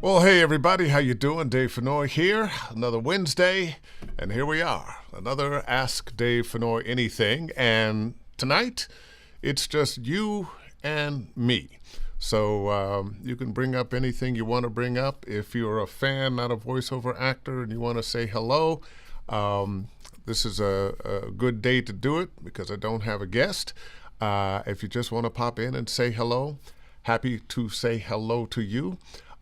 Well, hey everybody, how you doing? Dave Fennoy here. Another Wednesday, and here we are. Another Ask Dave Fennoy Anything, and tonight it's just you and me. So you can bring up anything you want to bring up. If you're a fan, not a voiceover actor, and you want to say hello, this is a good day to do it because I don't have a guest. If you just want to pop in and say hello, happy to say hello to you.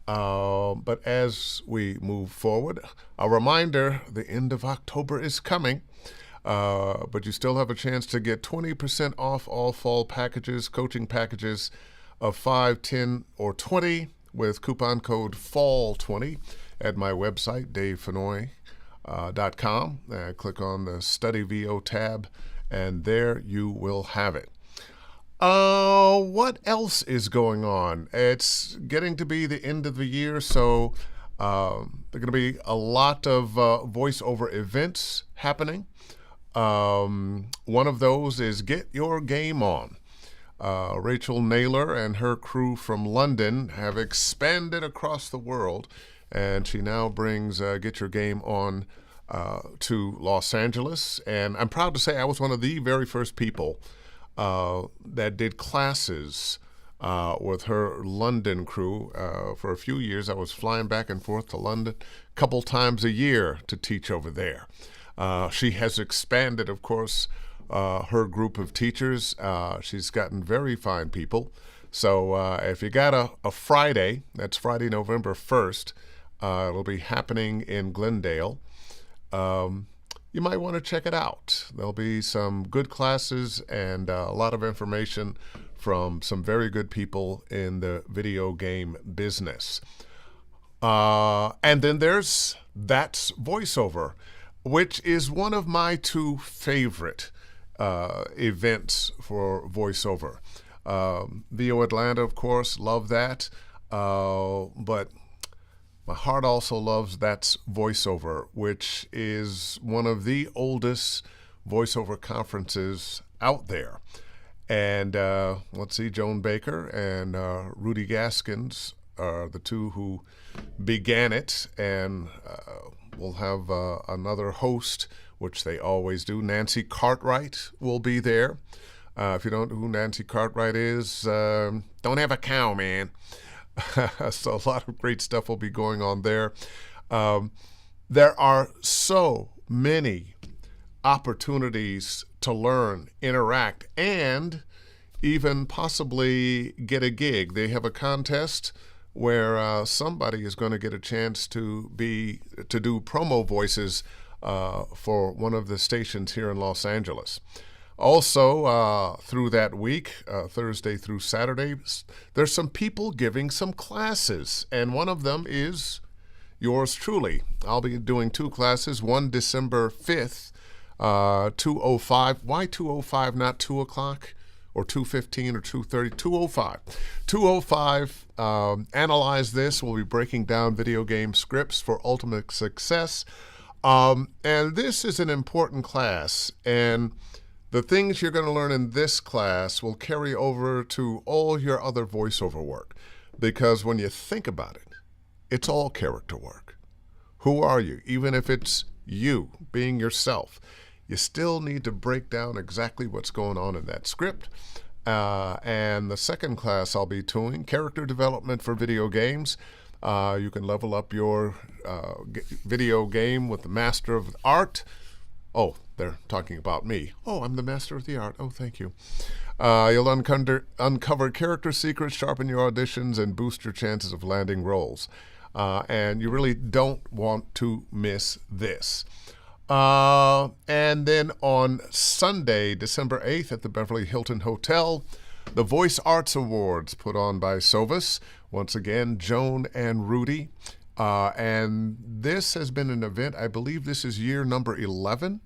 But as we move forward, a reminder, the end of October is coming, but you still have a chance to get 20% off all fall packages, coaching packages of 5, 10, or 20 with coupon code FALL20 at my website, davefennoy.com. Click on the Study VO tab, and there you will have it. What else is going on? It's getting to be the end of the year, so there are going to be a lot of voiceover events happening. One of those is Get Your Game On. Rachel Naylor and her crew from London have expanded across the world, and she now brings Get Your Game On to Los Angeles. And I'm proud to say I was one of the very first people that did classes with her London crew. For a few years, I was flying back and forth to London a couple times a year to teach over there. She has expanded, of course, her group of teachers. She's gotten very fine people. So if you got a Friday, that's Friday, November 1st, it'll be happening in Glendale. You might want to check it out. There'll be some good classes and a lot of information from some very good people in the video game business. And then there's That's Voiceover, which is one of my two favorite events for voiceover. VO Atlanta, of course, love that. But my heart also loves That's Voiceover, which is one of the oldest voiceover conferences out there. And let's see, Joan Baker and Rudy Gaskins are the two who began it. And we'll have another host, which they always do. Nancy Cartwright will be there. If you don't know who Nancy Cartwright is, don't have a cow, man. So a lot of great stuff will be going on there. There are so many opportunities to learn, interact, and even possibly get a gig. They have a contest where somebody is going to get a chance to do promo voices for one of the stations here in Los Angeles. Also, through that week, Thursday through Saturday, there's some people giving some classes, and one of them is yours truly. I'll be doing two classes, one December 5th, 2:05. Why 2:05, not 2 o'clock or 2:15 or 2:30? 2:05. 2:05, analyze this. We'll be breaking down video game scripts for ultimate success. And this is an important class, and the things you're going to learn in this class will carry over to all your other voiceover work, because when you think about it, it's all character work. Who are you? Even if it's you being yourself, you still need to break down exactly what's going on in that script. And the second class I'll be doing, character development for video games. You can level up your video game with the Master of Art. Oh, they're talking about me. Oh, I'm the master of the art. Oh, thank you. You'll uncover character secrets, sharpen your auditions, and boost your chances of landing roles. And you really don't want to miss this. And then on Sunday, December 8th at the Beverly Hilton Hotel, the Voice Arts Awards put on by Sovus. Once again, Joan and Rudy. And this has been an event, I believe this is year number 11.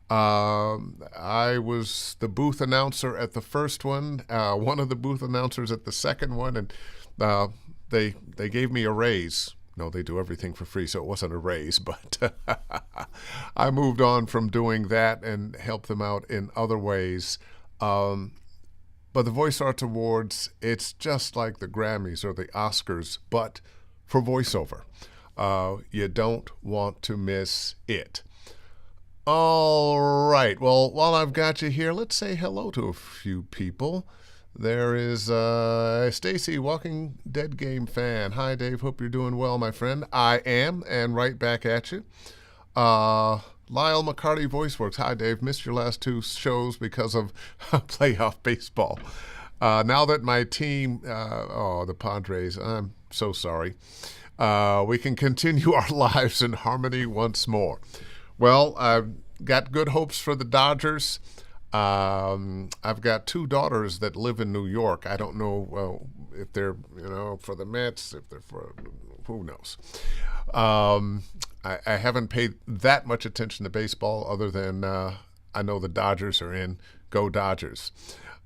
I was the booth announcer at the first one, one of the booth announcers at the second one, and they gave me a raise. No, they do everything for free, so it wasn't a raise, but I moved on from doing that and helped them out in other ways. But the Voice Arts Awards, it's just like the Grammys or the Oscars, but for voiceover. You don't want to miss it. All right. Well, while I've got you here, let's say hello to a few people. There is Stacy, Walking Dead game fan. Hi, Dave. Hope you're doing well, my friend. I am, and right back at you. Lyle McCarty, VoiceWorks. Hi, Dave. Missed your last two shows because of playoff baseball. Now that my team, the Padres, I'm so sorry. We can continue our lives in harmony once more. Well, I've got good hopes for the Dodgers. I've got two daughters that live in New York. I don't know if they're, for the Mets, if they're for, who knows. I haven't paid that much attention to baseball other than I know the Dodgers are in. Go Dodgers.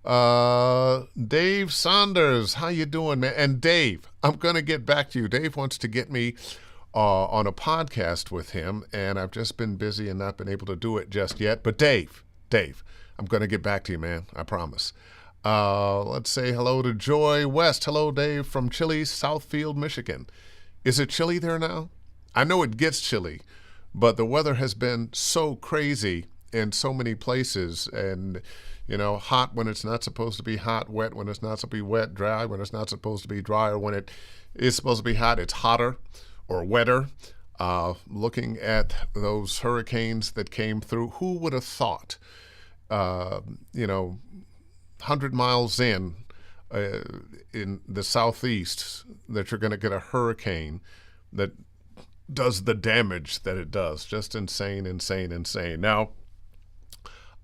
Dave Saunders, how you doing, man? And Dave, I'm going to get back to you. Dave wants to get me on a podcast with him, and I've just been busy and not been able to do it just yet. But Dave, I'm going to get back to you, man. I promise. Let's say hello to Joy West. Hello, Dave, from chilly Southfield, Michigan. Is it chilly there now? I know it gets chilly, but the weather has been so crazy in so many places, and hot when it's not supposed to be hot, wet when it's not supposed to be wet, dry when it's not supposed to be dry, or when it is supposed to be hot, it's hotter or wetter. Looking at those hurricanes that came through, who would have thought, 100 miles in the southeast, that you're going to get a hurricane that does the damage that it does. Just insane. Now,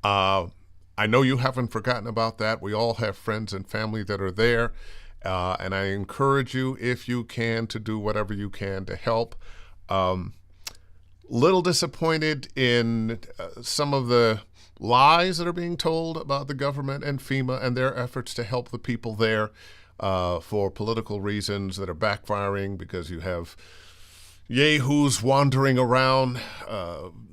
I know you haven't forgotten about that. We all have friends and family that are there. And I encourage you, if you can, to do whatever you can to help. Little disappointed in some of the lies that are being told about the government and FEMA and their efforts to help the people there for political reasons that are backfiring, because you have yahoos wandering around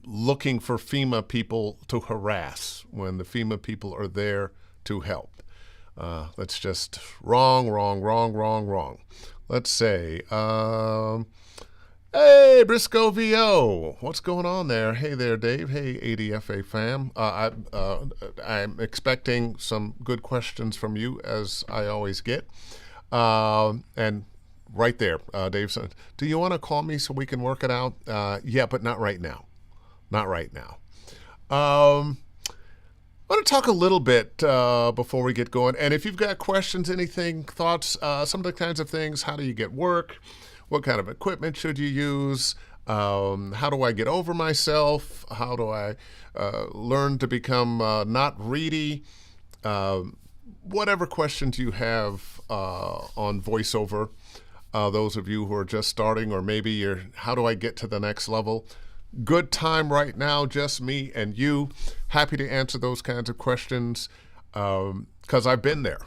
looking for FEMA people to harass when the FEMA people are there to help. That's just wrong. Let's say, hey, Briscoe VO, what's going on there? Hey there, Dave. Hey, ADFA fam. I'm expecting some good questions from you, as I always get. And right there, Dave said, do you want to call me so we can work it out? Yeah, but not right now. I want to talk a little bit before we get going. And if you've got questions, anything, thoughts, some of the kinds of things, how do you get work? What kind of equipment should you use? How do I get over myself? How do I learn to become not reedy? Whatever questions you have on voiceover, those of you who are just starting, or maybe how do I get to the next level? Good time right now, just me and you. Happy to answer those kinds of questions because I've been there.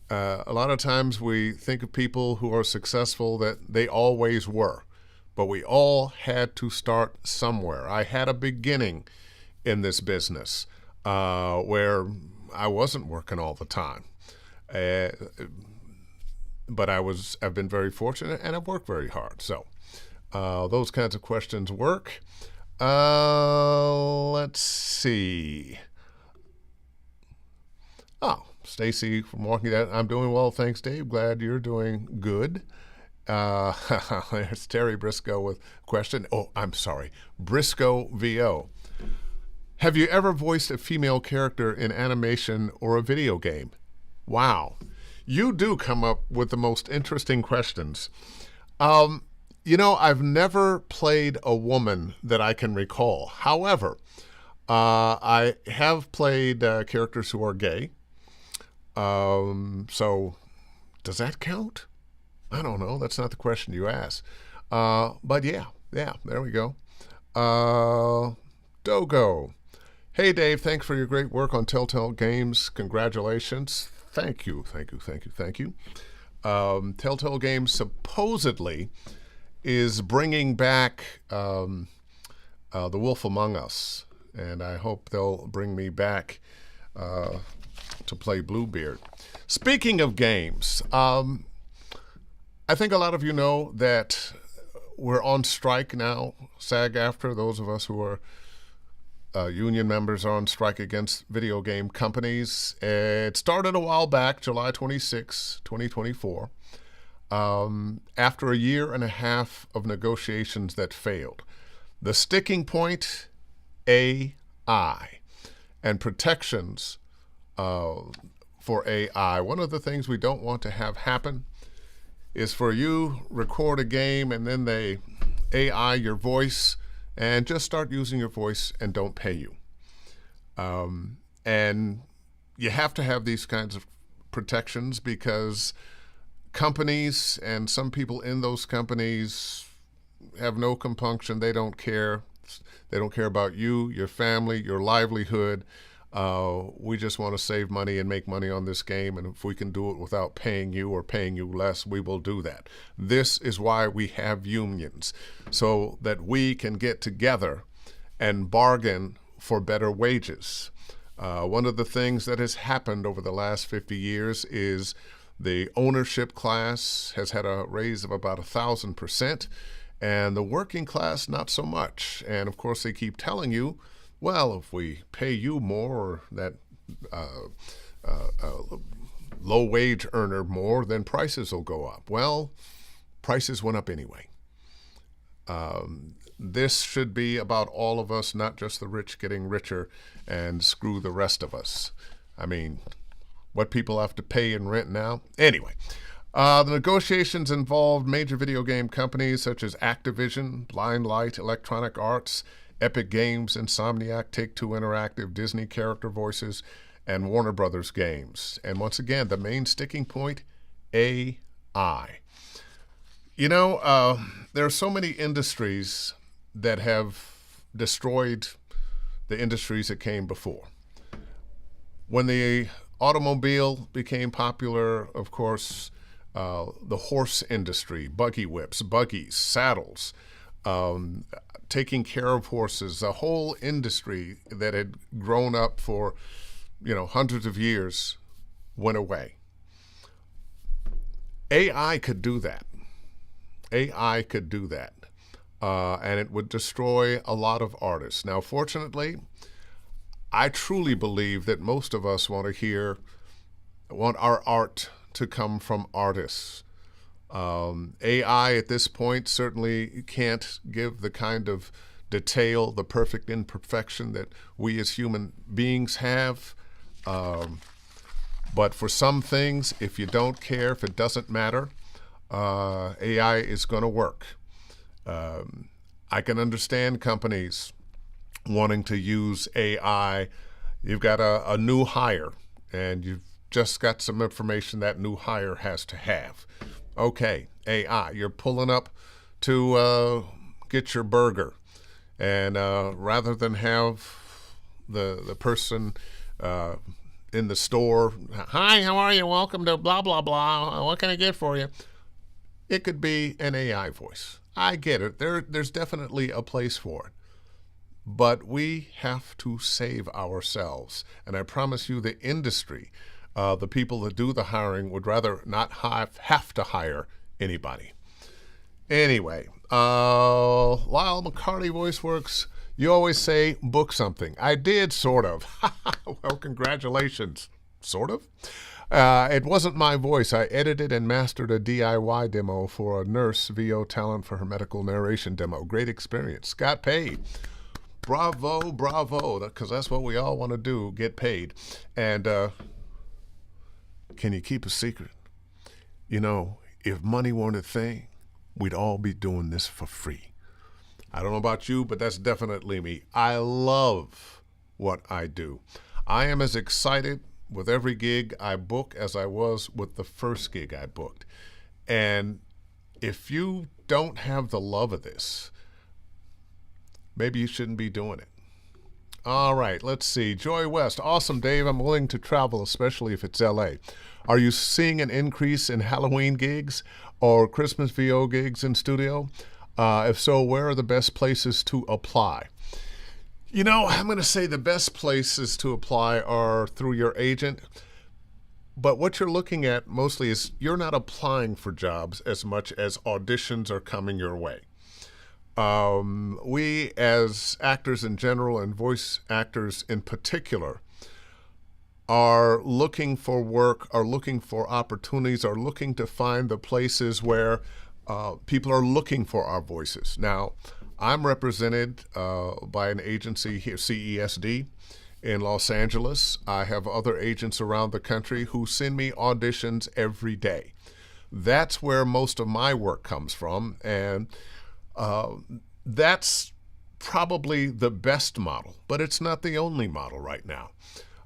A lot of times we think of people who are successful that they always were, but we all had to start somewhere. I had a beginning in this business where I wasn't working all the time. But I've been very fortunate, and I've worked very hard. So those kinds of questions work. Let's see. Oh, Stacy from Walking Dead. I'm doing well, thanks, Dave. Glad you're doing good. There's Terry Briscoe with a question. Oh, I'm sorry. Briscoe VO. Have you ever voiced a female character in animation or a video game? Wow. You do come up with the most interesting questions. I've never played a woman that I can recall. However, I have played characters who are gay. So does that count? I don't know. That's not the question you asked. But yeah, there we go. Dogo. Hey, Dave, thanks for your great work on Telltale Games. Congratulations. Thank you. Telltale Games supposedly is bringing back The Wolf Among Us, and I hope they'll bring me back to play Bluebeard. Speaking of games, I think a lot of you know that we're on strike now. SAG-AFTRA, those of us who are union members, are on strike against video game companies. It started a while back, July 26, 2024, after a year and a half of negotiations that failed. The sticking point, AI and protections for AI. One of the things we don't want to have happen is for you record a game and then they AI your voice and just start using your voice and don't pay you. And you have to have these kinds of protections because companies and some people in those companies have no compunction. They don't care. They don't care about you, your family, your livelihood. We just want to save money and make money on this game, and if we can do it without paying you or paying you less, we will do that. This is why we have unions, so that we can get together and bargain for better wages. One of the things that has happened over the last 50 years is the ownership class has had a raise of about 1,000%, and the working class not so much. And of course, they keep telling you, well, if we pay you more, or that low-wage earner more, then prices will go up. Well, prices went up anyway. This should be about all of us, not just the rich getting richer and screw the rest of us. I mean, what people have to pay in rent now? Anyway, the negotiations involved major video game companies such as Activision, Limelight, Electronic Arts, Epic Games, Insomniac, Take-Two Interactive, Disney Character Voices, and Warner Brothers Games. And once again, the main sticking point, AI. You know, there are so many industries that have destroyed the industries that came before. When the automobile became popular, of course, the horse industry, buggy whips, buggies, saddles, taking care of horses, the whole industry that had grown up for, hundreds of years went away. AI could do that. AI could do that. And it would destroy a lot of artists. Now, fortunately, I truly believe that most of us want our art to come from artists. AI at this point certainly can't give the kind of detail, the perfect imperfection that we as human beings have. But for some things, if you don't care, if it doesn't matter, AI is going to work. I can understand companies wanting to use AI. You've got a new hire, and you've just got some information that new hire has to have. Okay, AI, you're pulling up to get your burger, and rather than have the person in the store, hi, how are you? Welcome to blah, blah, blah. What can I get for you? It could be an AI voice. I get it. There's definitely a place for it. But we have to save ourselves. And I promise you the industry, the people that do the hiring would rather not have to hire anybody. Anyway, Lyle McCarty Voice Works, you always say book something. I did, sort of. Well, congratulations. Sort of. It wasn't my voice. I edited and mastered a DIY demo for a nurse VO talent for her medical narration demo. Great experience. Got paid. Bravo, bravo, because that's what we all want to do, get paid. And can you keep a secret? If money weren't a thing, we'd all be doing this for free. I don't know about you, but that's definitely me. I love what I do. I am as excited with every gig I book as I was with the first gig I booked. And if you don't have the love of this, maybe you shouldn't be doing it. All right, let's see. Joy West. Awesome, Dave. I'm willing to travel, especially if it's LA. Are you seeing an increase in Halloween gigs or Christmas VO gigs in studio? If so, where are the best places to apply? I'm going to say the best places to apply are through your agent. But what you're looking at mostly is you're not applying for jobs as much as auditions are coming your way. We, as actors in general and voice actors in particular, are looking for work, are looking for opportunities, are looking to find the places where people are looking for our voices. Now, I'm represented by an agency here, CESD, in Los Angeles. I have other agents around the country who send me auditions every day. That's where most of my work comes from, and that's probably the best model, but it's not the only model right now.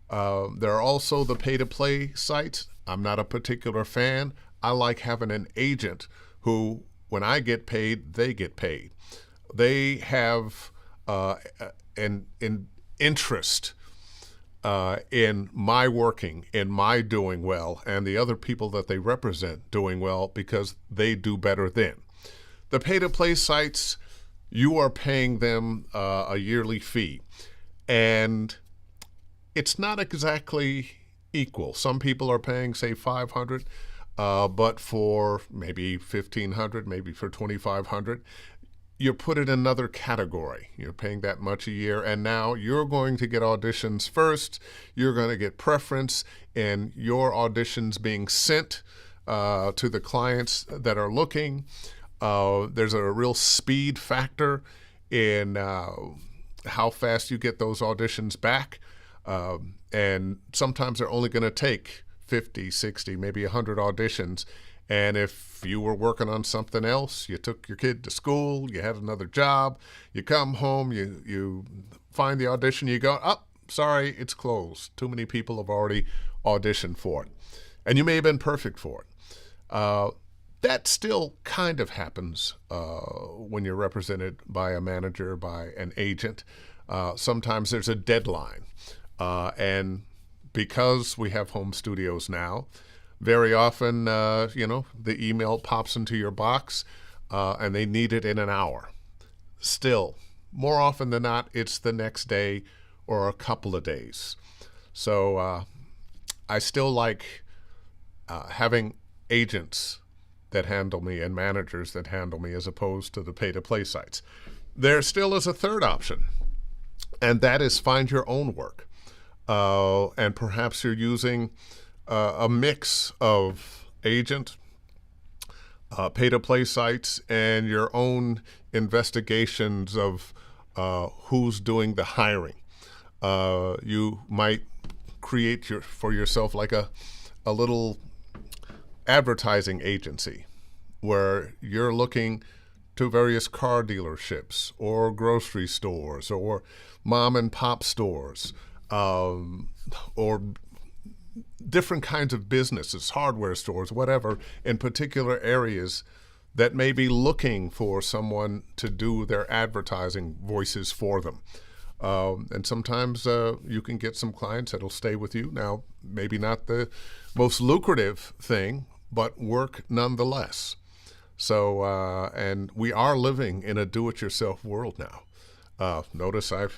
There are also the pay-to-play sites. I'm not a particular fan. I like having an agent who, when I get paid, they get paid. They have an interest in my working, in my doing well, and the other people that they represent doing well because they do better then. The pay-to-play sites, you are paying them a yearly fee, and it's not exactly equal. Some people are paying, say, $500, but for maybe $1,500, maybe for $2,500. You're put in another category. You're paying that much a year, and now you're going to get auditions first. You're going to get preference in your auditions being sent to the clients that are looking. There's a real speed factor in how fast you get those auditions back. And sometimes they're only going to take 50, 60, maybe 100 auditions. And if you were working on something else, you took your kid to school, you had another job, you come home, you find the audition, you go, oh, sorry, it's closed. Too many people have already auditioned for it. And you may have been perfect for it. That still kind of happens when you're represented by a manager, by an agent. Sometimes there's a deadline. And because we have home studios now, very often, the email pops into your box and they need it in an hour. Still, more often than not, it's the next day or a couple of days. So I still like having agents that handle me and managers that handle me as opposed to the pay-to-play sites. There still is a third option, and that is find your own work. And perhaps you're using a mix of agent, pay-to-play sites, and your own investigations of who's doing the hiring. You might create for yourself like a little advertising agency where you're looking to various car dealerships or grocery stores or mom and pop stores or different kinds of businesses, hardware stores, whatever, in particular areas that may be looking for someone to do their advertising voices for them. And sometimes you can get some clients that'll stay with you. Now, maybe not the most lucrative thing, but work nonetheless. So, and we are living in a do-it-yourself world now. Notice I'm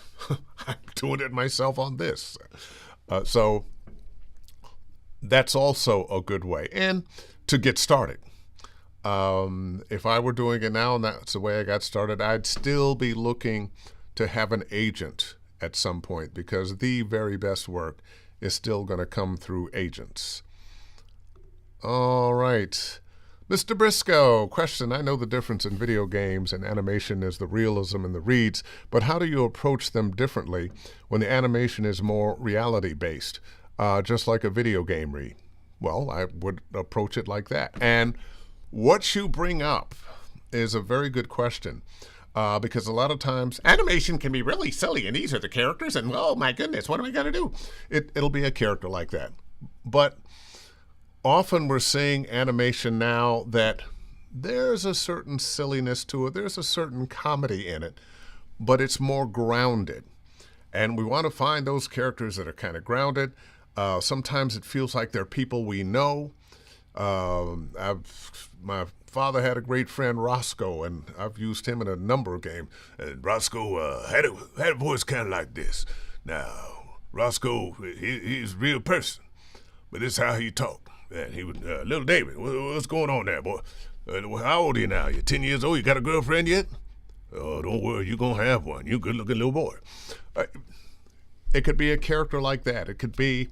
doing it myself on this. So that's also a good way. And to get started. If I were doing it now and that's the way I got started, I'd still be looking to have an agent at some point because the very best work is still going to come through agents. All right. Mr. Briscoe, question. I know the difference in video games and animation is the realism and the reads, but how do you approach them differently when the animation is more reality-based, just like a video game read? Well, I would approach it like that. And what you bring up is a very good question. Because a lot of times animation can be really silly and these are the characters and oh my goodness, what am I going to do? It'll be a character like that. But often we're seeing animation now that there's a certain silliness to it. There's a certain comedy in it, but it's more grounded. And we want to find those characters that are kind of grounded. Sometimes it feels like they're people we know. My father had a great friend, Roscoe, and I've used him in a number of games. And Roscoe had a voice kind of like this. Now, Roscoe, he's a real person. but this is how he talked. And he was, little David, what's going on there, boy? How old are you now? You 10 years old? You got a girlfriend yet? Oh, don't worry, you're going to have one. You a good-looking little boy. It could be a character like that. It could be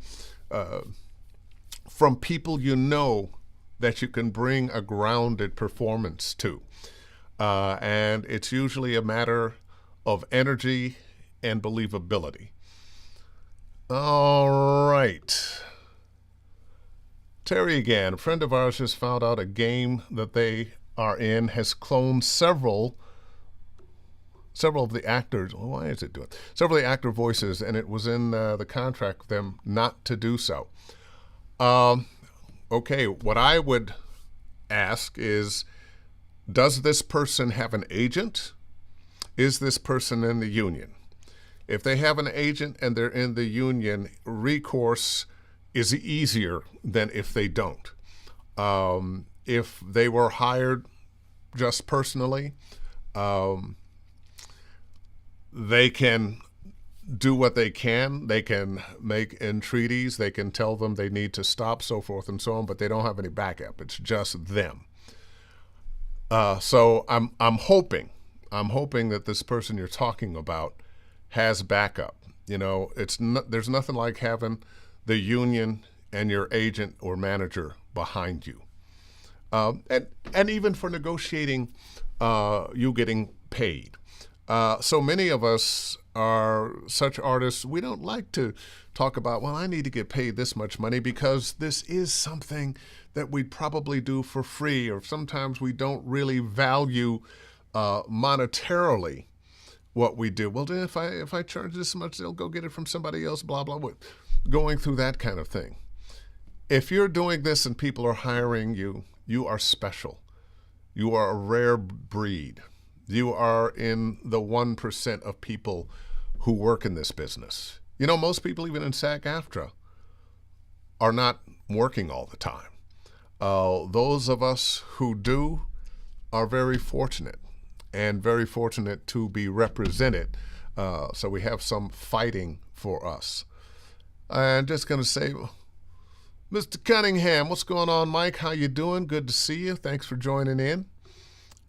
from people you know that you can bring a grounded performance to. And it's usually a matter of energy and believability. All right. Terry again, a friend of ours just found out a game that they are in has cloned several of the actors. Well, why is it doing? Several of the actor voices, and it was in the contract for them not to do so. Okay, what I would ask is, does this person have an agent? Is this person in the union? If they have an agent and they're in the union, recourse is easier than if they don't. If they were hired just personally, they can do what they can. They can make entreaties. They can tell them they need to stop, so forth and so on, but they don't have any backup. It's just them. So I'm hoping that this person you're talking about has backup. You know, there's nothing like having the union and your agent or manager behind you. And even for negotiating you getting paid. So many of us are such artists, we don't like to talk about, well, I need to get paid this much money because this is something that we'd probably do for free, or sometimes we don't really value monetarily what we do. Well, then if I charge this much, they'll go get it from somebody else, blah, blah, blah. Going through that kind of thing. If you're doing this and people are hiring you, you are special. You are a rare breed. You are in the 1% of people who work in this business. You know, most people, even in SAG-AFTRA, are not working all the time. Those of us who do are very fortunate, and very fortunate to be represented. So we have some fighting for us. I'm just going to say, Mr. Cunningham, what's going on, Mike? How you doing? Good to see you. Thanks for joining in.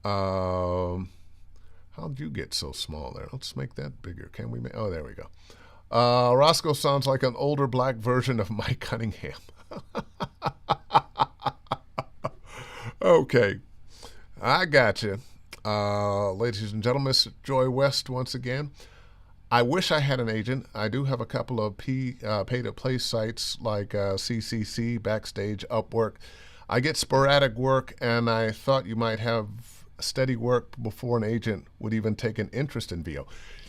How did you get so small there? Let's make that bigger. Can we make? Oh, there we go. Roscoe sounds like an older black version of Mike Cunningham. Okay, I got you. Ladies and gentlemen, Miss Joy West once again. I wish I had an agent. I do have a couple of pay-to-play sites like CCC, Backstage, Upwork. I get sporadic work, and I thought you might have steady work before an agent would even take an interest in VO.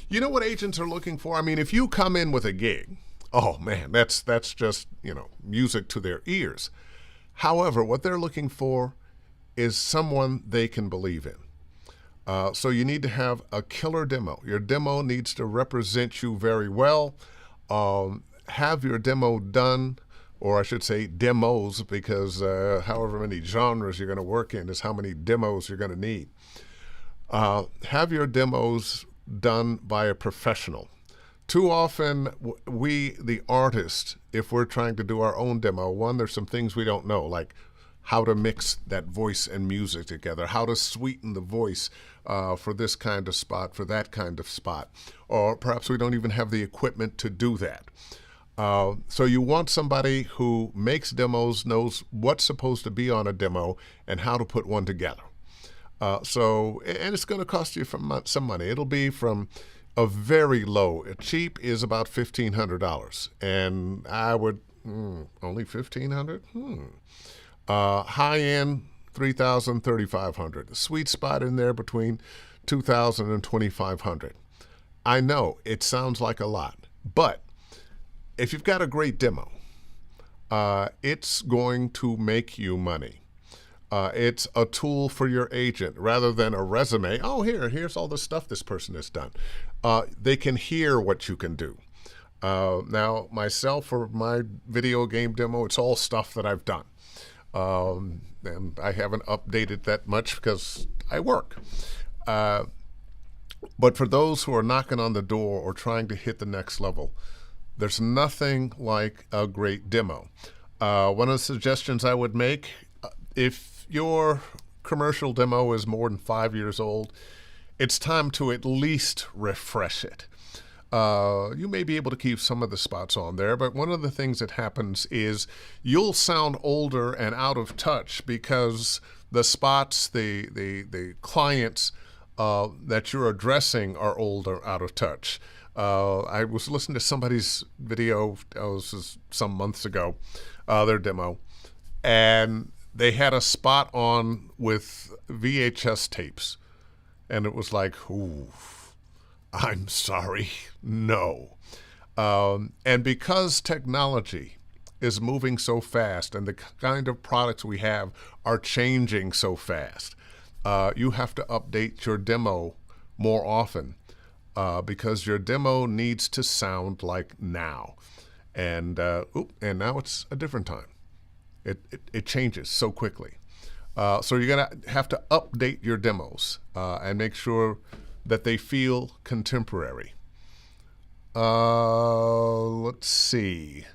You know what agents are looking for? I mean, if you come in with a gig, oh man, that's just, music to their ears. However, what they're looking for is someone they can believe in. So you need to have a killer demo. Your demo needs to represent you very well. Have your demo done, or I should say demos, because however many genres you're going to work in is how many demos you're going to need. Have your demos done by a professional. Too often, we, the artist, if we're trying to do our own demo, one, there's some things we don't know, like how to mix that voice and music together, how to sweeten the voice for this kind of spot, for that kind of spot. Or perhaps we don't even have the equipment to do that. So you want somebody who makes demos, knows what's supposed to be on a demo, and how to put one together. And it's going to cost you some money. It'll be from a very low. Cheap is about $1,500. And I would, only $1,500? High-end, $3,000, $3,500. The sweet spot in there between $2,000 and $2,500. I know it sounds like a lot, but if you've got a great demo, it's going to make you money. It's a tool for your agent rather than a resume. Oh, here's all the stuff this person has done. They can hear what you can do. Now, myself, for my video game demo, it's all stuff that I've done. And I haven't updated that much because I work. But for those who are knocking on the door or trying to hit the next level, there's nothing like a great demo. One of the suggestions I would make, if your commercial demo is more than 5 years old, it's time to at least refresh it. You may be able to keep some of the spots on there, but one of the things that happens is you'll sound older and out of touch because the spots, the clients that you're addressing are older, out of touch. I was listening to somebody's video, this was some months ago, their demo, and they had a spot on with VHS tapes, and it was like, ooh, I'm sorry, no. And because technology is moving so fast and the kind of products we have are changing so fast, you have to update your demo more often because your demo needs to sound like now. And now it's a different time. It changes so quickly. So you're going to have to update your demos and make sure that they feel contemporary. Let's see.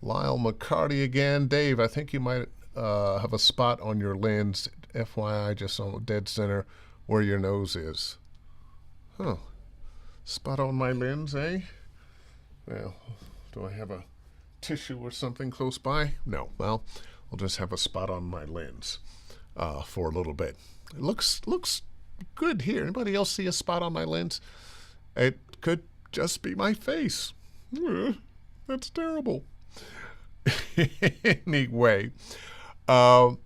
Lyle McCarty again. Dave, I think you might have a spot on your lens, FYI, just on dead center where your nose is. Huh. Spot on my lens, eh? Well, do I have a tissue or something close by? No. Well, I'll just have a spot on my lens for a little bit. It looks good here. Anybody else see a spot on my lens? It could just be my face. That's terrible. Anyway, so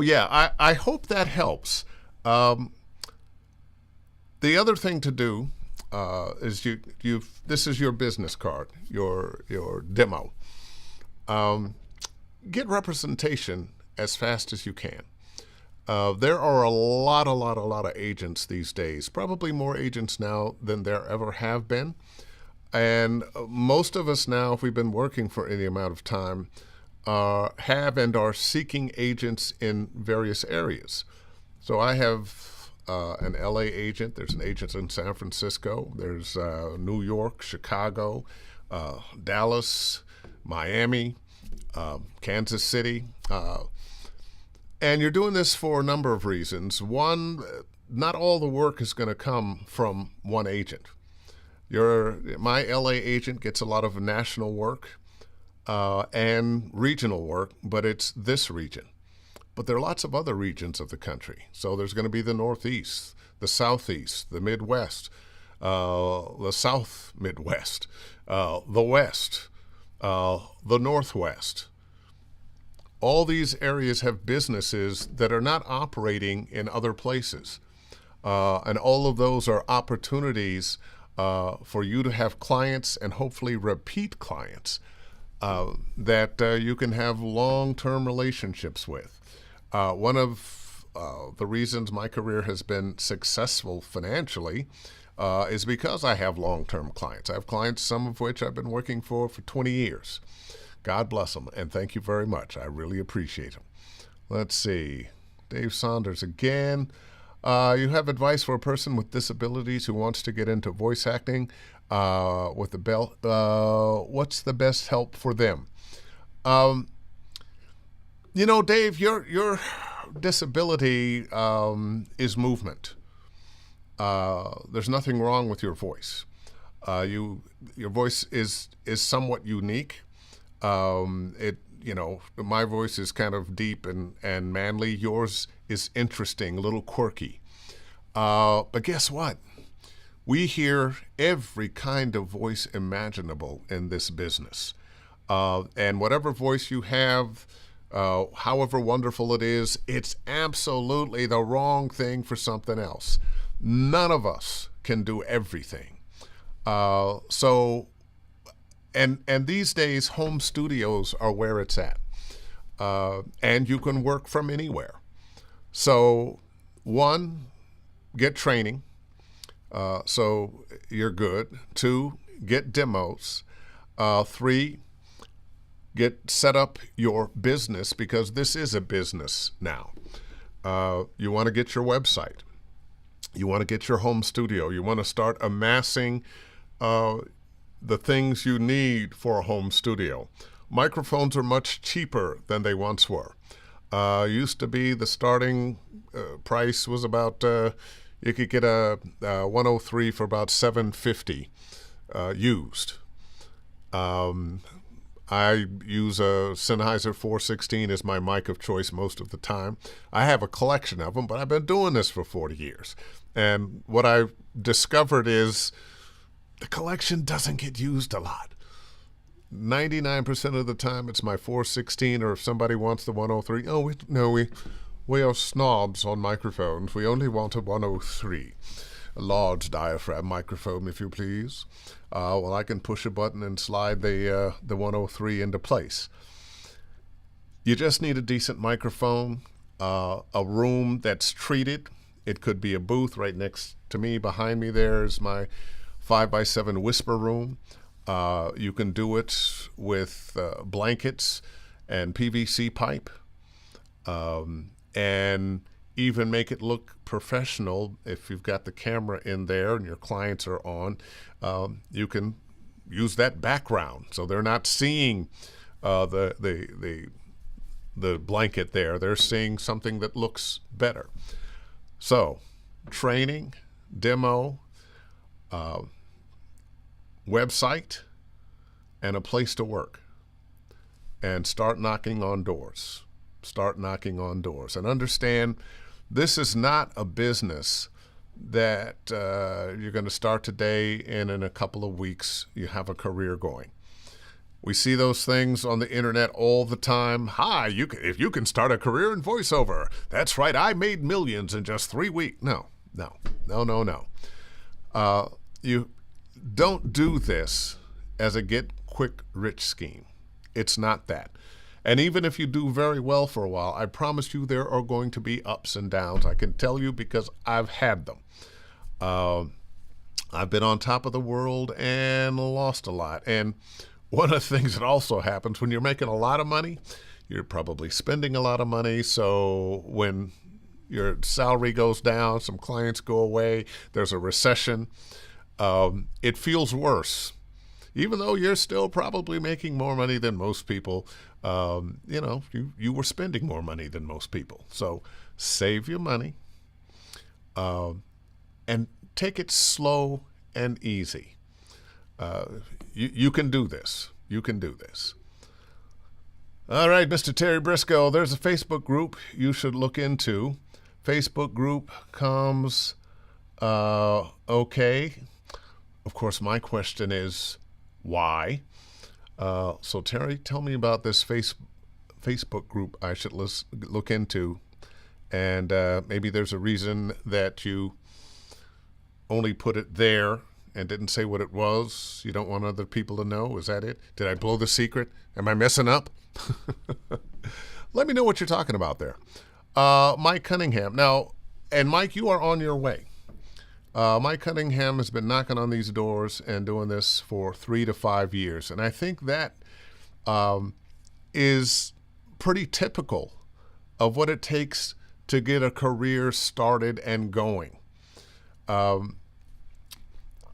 yeah, I hope that helps. The other thing to do is this is your business card, your demo. Get representation as fast as you can. There are a lot of agents these days, probably more agents now than there ever have been. And most of us now, if we've been working for any amount of time, have and are seeking agents in various areas. So I have an LA agent, there's an agent in San Francisco, there's New York, Chicago, Dallas, Miami, Kansas City. And you're doing this for a number of reasons. One, not all the work is going to come from one agent. My LA agent gets a lot of national work and regional work, but it's this region. But there are lots of other regions of the country. So there's going to be the Northeast, the Southeast, the Midwest, the South Midwest, the West, the Northwest. All these areas have businesses that are not operating in other places. And all of those are opportunities for you to have clients and hopefully repeat clients that you can have long-term relationships with. One of the reasons my career has been successful financially is because I have long-term clients. I have clients, some of which I've been working for 20 years. God bless them, and thank you very much. I really appreciate them. Let's see. Dave Saunders again. You have advice for a person with disabilities who wants to get into voice acting with the belt. What's the best help for them? Dave, your disability is movement. There's nothing wrong with your voice. Your voice is somewhat unique. My voice is kind of deep and manly. Yours is interesting, a little quirky. But guess what? We hear every kind of voice imaginable in this business. And whatever voice you have, however wonderful it is, it's absolutely the wrong thing for something else. None of us can do everything. And these days, home studios are where it's at. And you can work from anywhere. So, one, get training. So you're good. 2, get demos. 3, get set up your business, because this is a business now. You want to get your website. You want to get your home studio. You want to start amassing the things you need for a home studio. Microphones are much cheaper than they once were. Used to be the starting price was about you could get a 103 for about 750 used. I use a Sennheiser 416 as my mic of choice most of the time. I have a collection of them, but I've been doing this for 40 years. And what I've discovered is the collection doesn't get used a lot. 99% of the time it's my 416, or if somebody wants the 103, we are snobs on microphones. We only want a 103. A large diaphragm microphone, if you please. Well, I can push a button and slide the 103 into place. You just need a decent microphone, a room that's treated. It could be a booth. Right next to me, behind me there is my 5x7 whisper room. You can do it with blankets and PVC pipe, and even make it look professional. If you've got the camera in there and your clients are on, you can use that background so they're not seeing the blanket there. They're seeing something that looks better. So, training, demo, website, and a place to work. And start knocking on doors. Start knocking on doors. And understand, this is not a business that you're going to start today and in a couple of weeks you have a career going. We see those things on the internet all the time. Hi, if you can start a career in voiceover. That's right, I made millions in just 3 weeks. No. You don't do this as a get-quick-rich scheme. It's not that. And even if you do very well for a while, I promise you there are going to be ups and downs. I can tell you because I've had them. I've been on top of the world and lost a lot. And one of the things that also happens when you're making a lot of money, you're probably spending a lot of money. So when your salary goes down, some clients go away, there's a recession, it feels worse. Even though you're still probably making more money than most people, you were spending more money than most people. So save your money and take it slow and easy. You can do this. You can do this. All right, Mr. Terry Briscoe, there's a Facebook group you should look into. Facebook group comes okay. Of course, my question is, why? So Terry, tell me about this Facebook group I should look into, and maybe there's a reason that you only put it there and didn't say what it was. You don't want other people to know. Is that it? Did I blow the secret? Am I messing up? Let me know what you're talking about there. Mike Cunningham. Now, and Mike, you are on your way. Mike Cunningham has been knocking on these doors and doing this for 3 to 5 years. And I think that is pretty typical of what it takes to get a career started and going.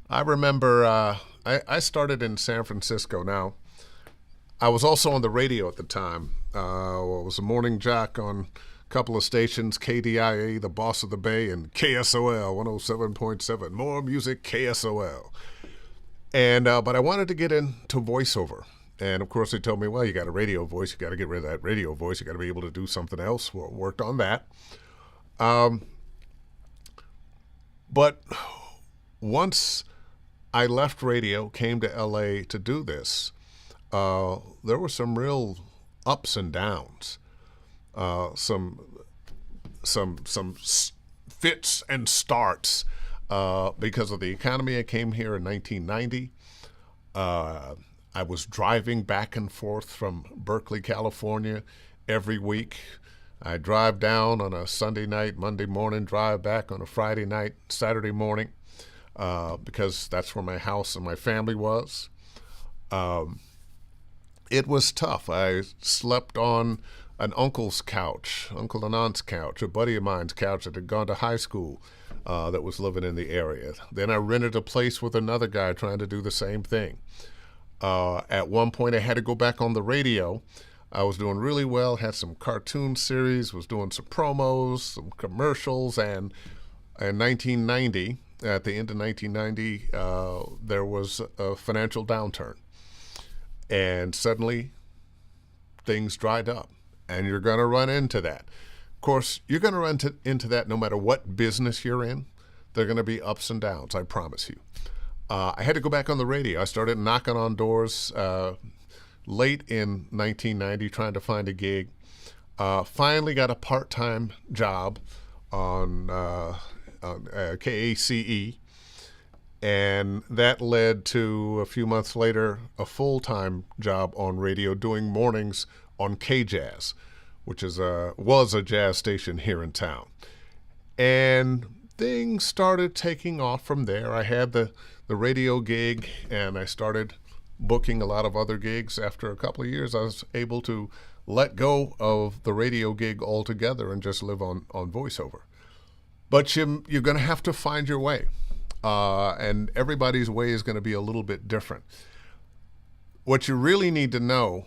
I remember I started in San Francisco. Now, I was also on the radio at the time. I was a morning jock on couple of stations, KDIA, the boss of the Bay, and KSOL 107.7, more music, KSOL. And but I wanted to get into voiceover, and of course they told me, well, you got a radio voice, you got to get rid of that radio voice, you got to be able to do something else. Well, worked on that. But once I left radio, came to LA to do this, there were some real ups and downs. Some fits and starts because of the economy. I came here in 1990. I was driving back and forth from Berkeley, California every week. I drive down on a Sunday night, Monday morning, drive back on a Friday night, Saturday morning, because that's where my house and my family was. It was tough. I slept on an uncle's couch, uncle and aunt's couch, a buddy of mine's couch that had gone to high school that was living in the area. Then I rented a place with another guy trying to do the same thing. At one point, I had to go back on the radio. I was doing really well, had some cartoon series, was doing some promos, some commercials, and in 1990, at the end of 1990, there was a financial downturn. And suddenly, things dried up. And you're going to run into that. Of course, you're going to run into that no matter what business you're in. There are going to be ups and downs, I promise you. I had to go back on the radio. I started knocking on doors late in 1990 trying to find a gig. Finally got a part-time job on KACE, and that led to, a few months later, a full-time job on radio doing mornings on KJazz, which was a jazz station here in town. And things started taking off from there. I had the radio gig, and I started booking a lot of other gigs. After a couple of years, I was able to let go of the radio gig altogether and just live on voiceover. But you're going to have to find your way, and everybody's way is going to be a little bit different. What you really need to know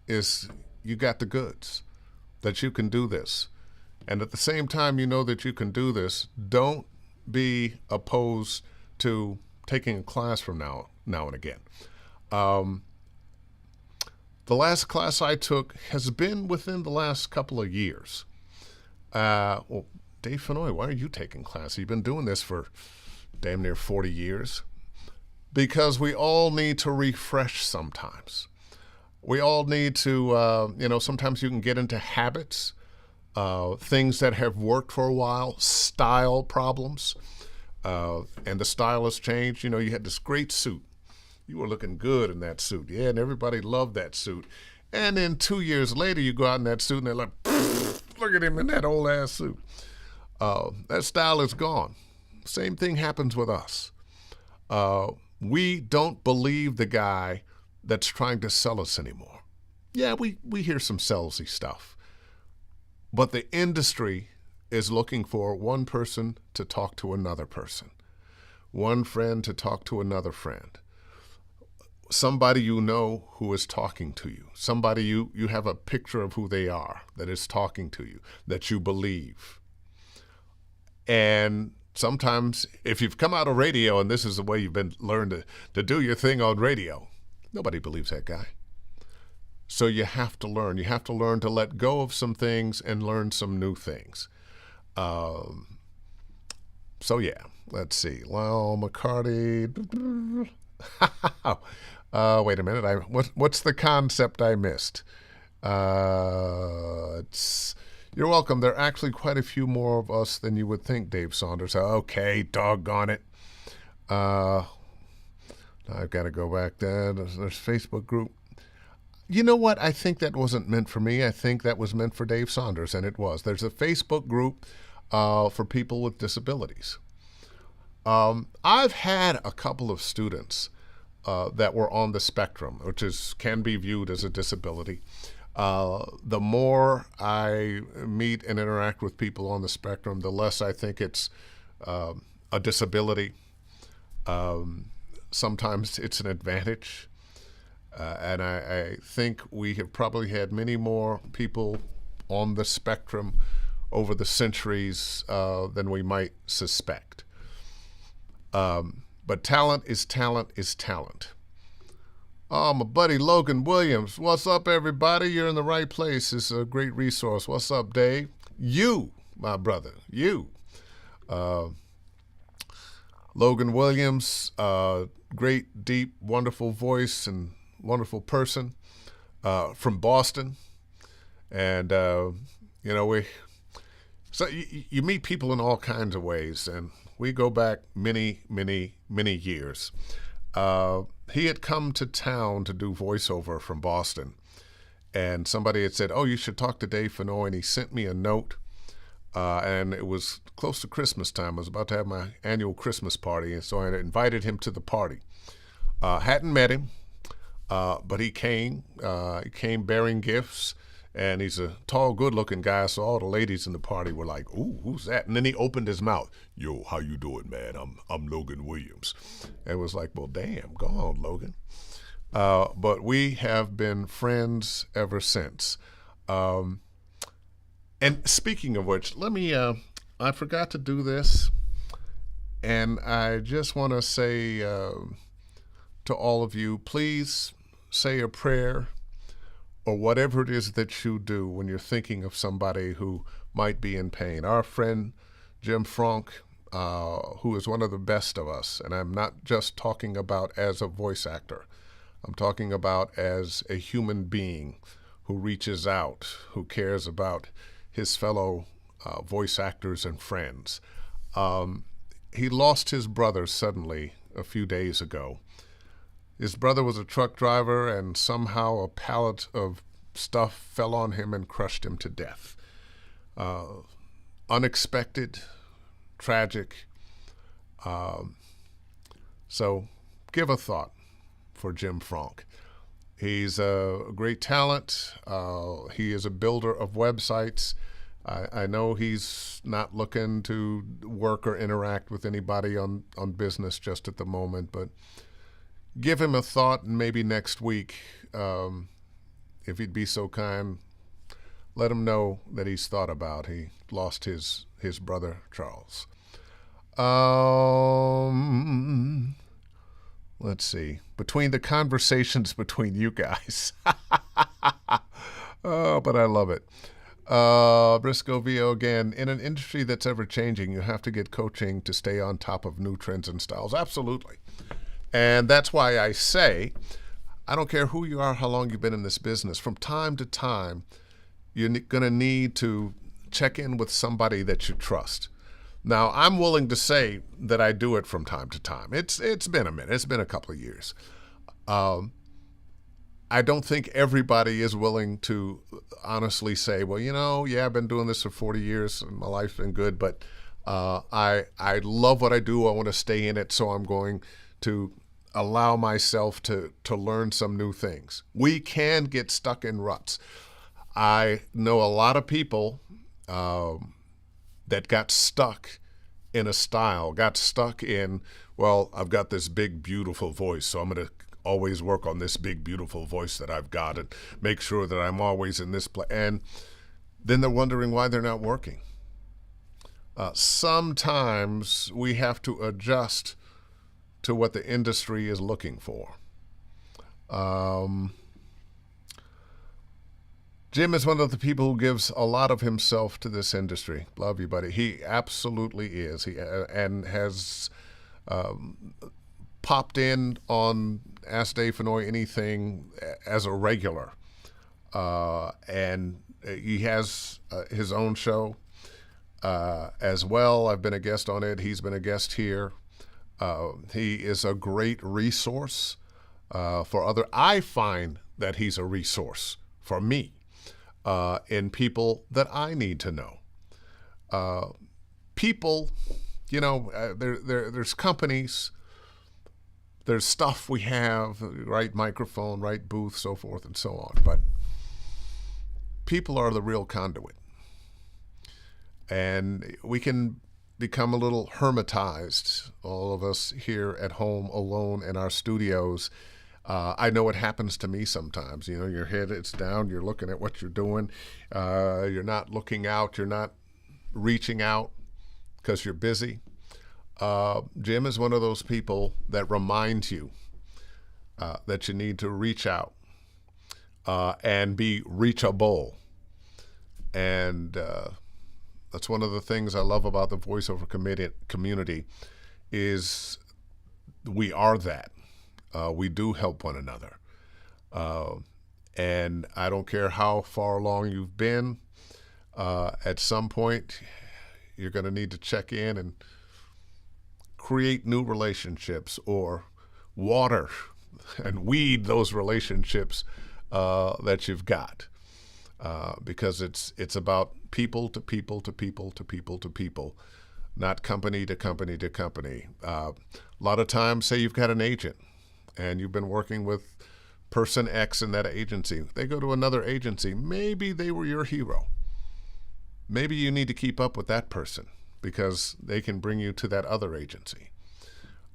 is you got the goods, that you can do this. And at the same time you know that you can do this, don't be opposed to taking a class from now and again. The last class I took has been within the last couple of years. Well, Dave Fennoy, why are you taking class? You've been doing this for damn near 40 years. Because we all need to refresh sometimes. We all need to, sometimes you can get into habits, things that have worked for a while, style problems, and the style has changed. You had this great suit. You were looking good in that suit. Yeah, and everybody loved that suit. And then 2 years later, you go out in that suit and they're like, look at him in that old ass suit. That style is gone. Same thing happens with us. We don't believe the guy that's trying to sell us anymore. Yeah, we hear some salesy stuff. But the industry is looking for one person to talk to another person, one friend to talk to another friend, somebody you know who is talking to you, somebody you have a picture of who they are that is talking to you, that you believe. And sometimes if you've come out of radio and this is the way you've been learned to do your thing on radio, nobody believes that guy. So you have to learn. You have to learn to let go of some things and learn some new things. So yeah, let's see. Well, McCarty. Wait a minute. What's the concept I missed? You're welcome. There are actually quite a few more of us than you would think, Dave Saunders. Okay, doggone it. I've got to go back there. There's Facebook group. You know what? I think that wasn't meant for me. I think that was meant for Dave Saunders, and it was. There's a Facebook group for people with disabilities. I've had a couple of students that were on the spectrum, which can be viewed as a disability. The more I meet and interact with people on the spectrum, the less I think it's a disability. Sometimes it's an advantage. And I think we have probably had many more people on the spectrum over the centuries than we might suspect. But talent is talent is talent. Oh, my buddy Logan Williams. What's up, everybody? You're in the right place. It's a great resource. What's up, Dave? You, my brother, you. Logan Williams, great, deep, wonderful voice and wonderful person from Boston. And, so you meet people in all kinds of ways, and we go back many, many, many years. He had come to town to do voiceover from Boston, and somebody had said, oh, you should talk to Dave Fennoy, and he sent me a note, and it was close to Christmas time. I was about to have my annual Christmas party, and so I invited him to the party. Hadn't met him, but he came bearing gifts, and he's a tall, good-looking guy, so all the ladies in the party were like, ooh, who's that? And then he opened his mouth. Yo, how you doing, man? I'm Logan Williams. And it was like, well, damn, go on, Logan. but we have been friends ever since. Um, and speaking of which, I forgot to do this, and I just want to say to all of you, please say a prayer or whatever it is that you do when you're thinking of somebody who might be in pain. Our friend Jim Franck, who is one of the best of us, and I'm not just talking about as a voice actor, I'm talking about as a human being who reaches out, who cares about his fellow voice actors and friends. He lost his brother suddenly a few days ago. His brother was a truck driver, and somehow a pallet of stuff fell on him and crushed him to death. Unexpected, tragic. So give a thought for Jim Franck. He's a great talent. He is a builder of websites. I know he's not looking to work or interact with anybody on business just at the moment, but give him a thought, and maybe next week, if he'd be so kind, let him know that he's thought about. He lost his brother, Charles. Let's see. Between the conversations between you guys. Oh, but I love it. Briscoe VO again. In an industry that's ever changing, you have to get coaching to stay on top of new trends and styles. Absolutely. And that's why I say, I don't care who you are, how long you've been in this business, from time to time, you're going to need to check in with somebody that you trust. Now, I'm willing to say that I do it from time to time. It's been a minute. It's been a couple of years. I don't think everybody is willing to honestly say, well, yeah, I've been doing this for 40 years and my life's been good, but I love what I do. I want to stay in it, so I'm going to allow myself to learn some new things. We can get stuck in ruts. I know a lot of people that got stuck in a style, got stuck in, well, I've got this big, beautiful voice, so I'm going to always work on this big, beautiful voice that I've got and make sure that I'm always in this place. And then they're wondering why they're not working. Sometimes we have to adjust to what the industry is looking for. Jim is one of the people who gives a lot of himself to this industry. Love you, buddy. He absolutely is. He and has popped in on Ask Dave Fennoy Anything as a regular. And he has his own show as well. I've been a guest on it. He's been a guest here. He is a great resource for other. I find that he's a resource for me in people that I need to know. People, there's companies, there's stuff we have, right microphone, right booth, so forth and so on. But people are the real conduit. And we can become a little hermitized, all of us here at home alone in our studios. I know it happens to me sometimes. Your head is down, you're looking at what you're doing. You're not looking out, you're not reaching out because you're busy. Jim is one of those people that reminds you that you need to reach out and be reachable. And that's one of the things I love about the voiceover community is we are that. We do help one another. And I don't care how far along you've been, at some point you're going to need to check in and create new relationships or water and weed those relationships that you've got. Because it's about people to people to people to people to people, not company to company to company. A lot of times, say you've got an agent and you've been working with person X in that agency. They go to another agency. Maybe they were your hero. Maybe you need to keep up with that person because they can bring you to that other agency.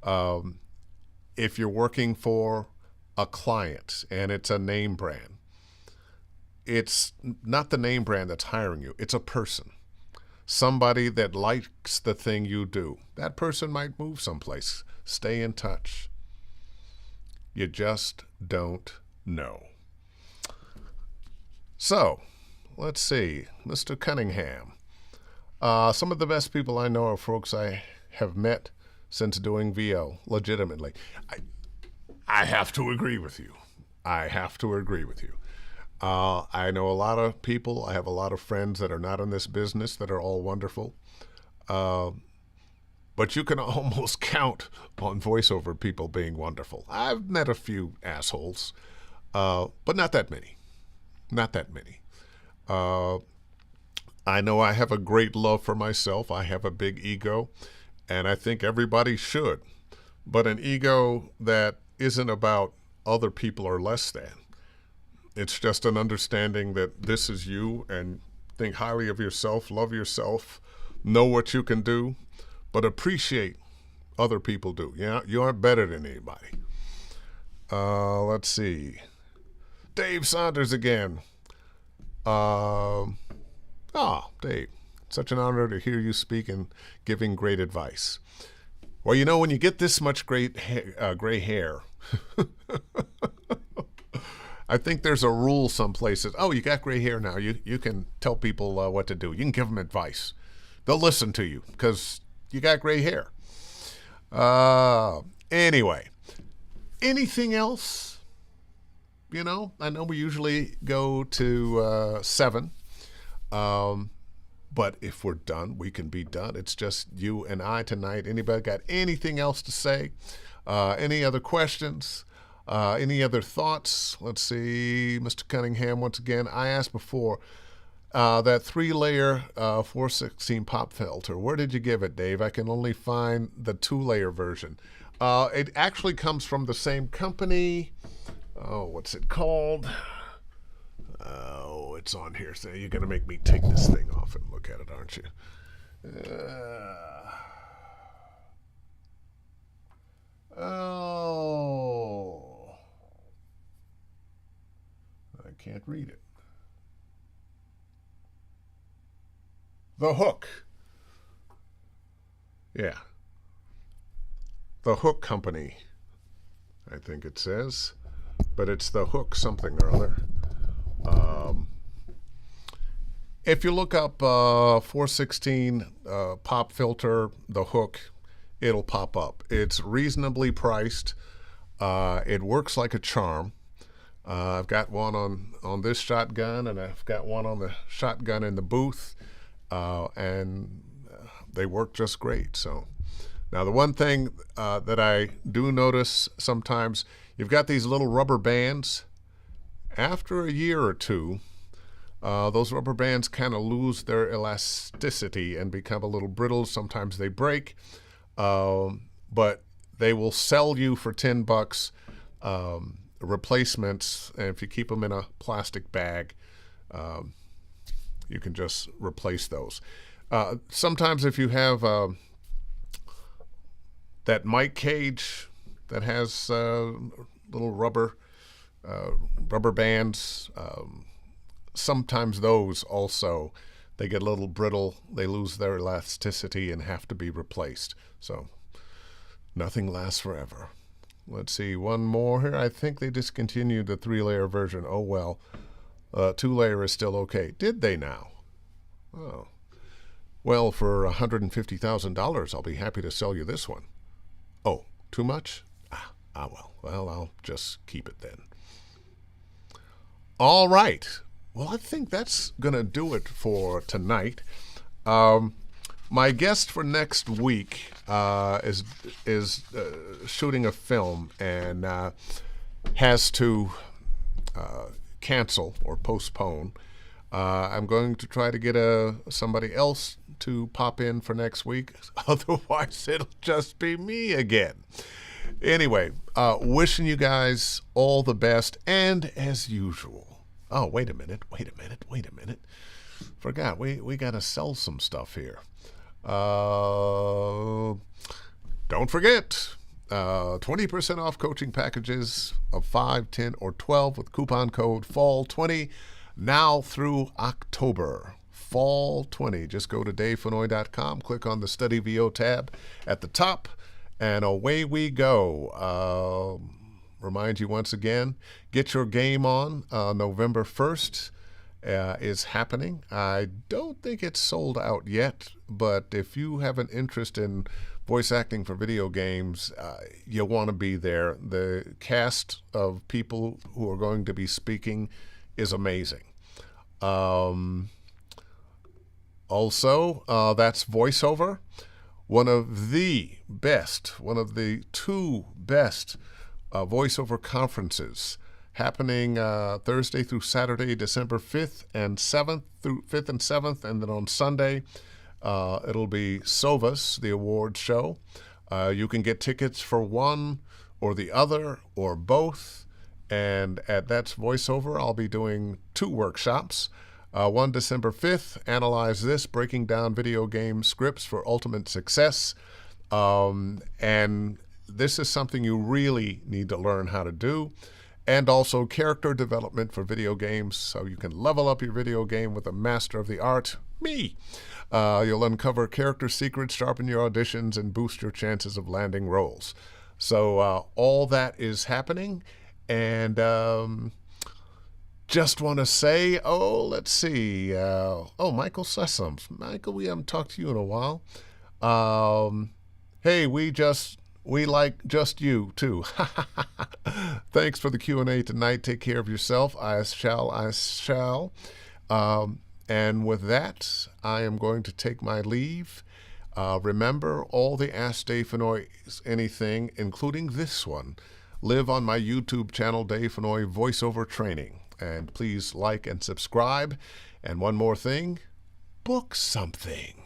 If you're working for a client and it's a name brand, it's not the name brand that's hiring you, it's a person. Somebody that likes the thing you do. That person might move someplace. Stay in touch. You just don't know. So, let's see. Mr. Cunningham. Some of the best people I know are folks I have met since doing VO, legitimately. I have to agree with you. I have to agree with you. I know a lot of people. I have a lot of friends that are not in this business that are all wonderful. But you can almost count on voiceover people being wonderful. I've met a few assholes, but not that many. Not that many. I know I have a great love for myself. I have a big ego, and I think everybody should. But an ego that isn't about other people are less than. It's just an understanding that this is you, and think highly of yourself, love yourself, know what you can do, but appreciate other people do. Yeah, you aren't better than anybody. Let's see. Dave Saunders again. Dave, such an honor to hear you speak and giving great advice. Well, you know, when you get this much gray hair, I think there's a rule some places. Oh, you got gray hair now. You can tell people what to do. You can give them advice. They'll listen to you because you got gray hair. Anyway, anything else? You know, I know we usually go to 7. But if we're done, we can be done. It's just you and I tonight. Anybody got anything else to say? Any other questions? Any other thoughts? Let's see, Mr. Cunningham, once again, I asked before, that 3-layer 416 pop filter, where did you give it, Dave? I can only find the 2-layer version. It actually comes from the same company. Oh, what's it called? Oh, it's on here. So you're going to make me take this thing off and look at it, aren't you? I can't read it. The Hook. Yeah. The Hook Company, I think it says. But it's The Hook something or other. If you look up 416 pop filter, The Hook, it'll pop up. It's reasonably priced. It works like a charm. I've got one on this shotgun, and I've got one on the shotgun in the booth, and they work just great. So now the one thing that I do notice sometimes, you've got these little rubber bands. After a year or two, those rubber bands kind of lose their elasticity and become a little brittle. Sometimes they break, but they will sell you for $10 replacements, and if you keep them in a plastic bag, you can just replace those. Sometimes if you have that mic cage that has little rubber bands, sometimes those also, they get a little brittle, they lose their elasticity and have to be replaced. So nothing lasts forever. Let's see, one more here. I think they discontinued the 3-layer version. Oh well, 2-layer is still okay. Did they now? Oh, well, for $150,000 I'll be happy to sell you this one. Oh, too much? Well, I'll just keep it then. All right. Well, I think that's going to do it for tonight. My guest for next week is shooting a film and has to cancel or postpone. I'm going to try to get somebody else to pop in for next week. Otherwise, it'll just be me again. Anyway, wishing you guys all the best, and as usual. Oh, wait a minute. Forgot, we got to sell some stuff here. Don't forget, 20% off coaching packages of 5, 10, or 12 with coupon code FALL20 now through October. Fall20. Just go to davefennoy.com, click on the Study VO tab at the top, and away we go. Remind you once again, get your game on. November 1st is happening. I don't think it's sold out yet, but if you have an interest in voice acting for video games, you'll want to be there. The cast of people who are going to be speaking is amazing. Also, that's voiceover. One of the two best voiceover conferences happening Thursday through Saturday, December 5th and 7th, and then on Sunday, it'll be Sovas, the awards show. You can get tickets for one or the other or both, and at That's Voiceover, I'll be doing 2 workshops. One December 5th, Analyze This, Breaking Down Video Game Scripts for Ultimate Success. And this is something you really need to learn how to do. And also character development for video games, so you can level up your video game with a master of the art, me. You'll uncover character secrets, sharpen your auditions, and boost your chances of landing roles. So all that is happening. And just want to say, let's see. Michael Sessoms. Michael, we haven't talked to you in a while. Hey, we like just you, too. Thanks for the Q&A tonight. Take care of yourself. I shall. And with that, I am going to take my leave. Remember, all the Ask Dave Fennoy anything, including this one, live on my YouTube channel, Dave Fennoy Voiceover Training. And please like and subscribe. And one more thing, book something.